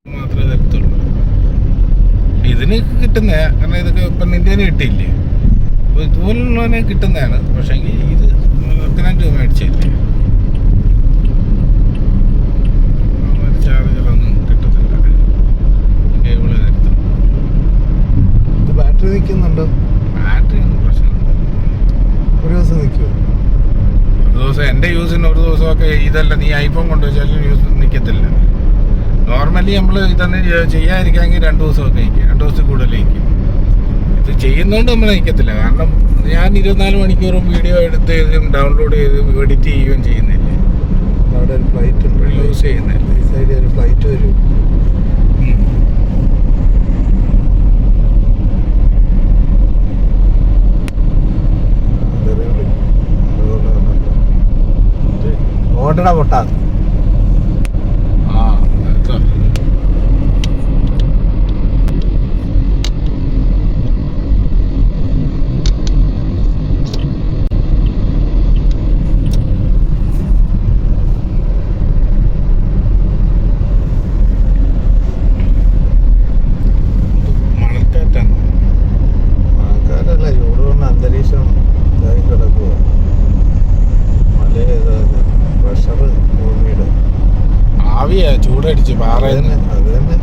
മാത്രമേ തരത്തുള്ളൂ. ഇതിന് കിട്ടുന്ന കാരണം ഇതൊക്കെ ഇപ്പം നിന്റേന് കിട്ടിയില്ലേ, അപ്പോൾ ഇതുപോലുള്ളവനെ കിട്ടുന്നതാണ്. പക്ഷേങ്കിൽ ഇത് 10,000 രൂപ മേടിച്ചില്ലേ, ചാർജറൊന്നും കിട്ടത്തില്ല. കേബിള് തരത്തുള്ളൂ. ഇത് ബാറ്ററി നിൽക്കുന്നുണ്ടോ? ബാറ്ററി ഒന്നും പ്രശ്നമില്ല. ഒരു ദിവസം നിൽക്കുമോ? ഒരു ദിവസം എൻ്റെ യൂസിന് ഒരു ദിവസമൊക്കെ ഇതല്ല, നീ ഐഫോൺ കൊണ്ടുവച്ചാലും യൂസ് നിൽക്കത്തില്ല. നോർമലി നമ്മൾ ഇതൊന്നും ചെയ്യാതിരിക്കാമെങ്കിൽ 2 ദിവസമൊക്കെ നിൽക്കും, 2 ദിവസത്തിൽ കൂടുതൽ നിൽക്കും. ഇത് ചെയ്യുന്നതുകൊണ്ട് നമ്മൾ നിൽക്കത്തില്ല. കാരണം ഞാൻ 24 മണിക്കൂറും വീഡിയോ എടുത്ത് ഡൗൺലോഡ് ചെയ്ത് എഡിറ്റ് ചെയ്യുകയും ചെയ്യുന്നില്ലേ. അവിടെ ഒരു ഫ്ലൈറ്റ് ഉണ്ട്, യൂസ് ചെയ്യുന്നില്ല. ഈ സൈഡിൽ ഒരു ഫ്ലൈറ്റ് വരും. ഓടണ പൊട്ടാ മഴക്കാരല്ല, ചൂട് കൊണ്ട് അന്തരീക്ഷം ഇതായി കിടക്കുക. മഴ പ്രഷർ ഭൂമിയുടെ ആവിയാ ചൂടടിച്ച് പാറ. അത് തന്നെ.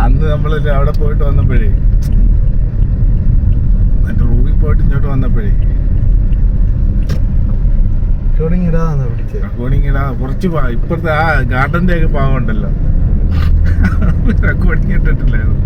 അന്ന് നമ്മൾ അവിടെ പോയിട്ട് വന്നപ്പോഴേ, മറ്റേ റൂമിൽ പോയിട്ട് ഇങ്ങോട്ട് വന്നപ്പോഴേ റെക്കോർഡിങ് ഇടാന്ന് പിടിച്ചത്. റെക്കോർഡിങ് ഇടാ കുറച്ച് ഇപ്പഴത്തെ ആ ഗാർഡന്റെ ഒക്കെ പാവം ഉണ്ടല്ലോ, റെക്കോർഡിങ് ഇട്ടിട്ടില്ലായിരുന്നു.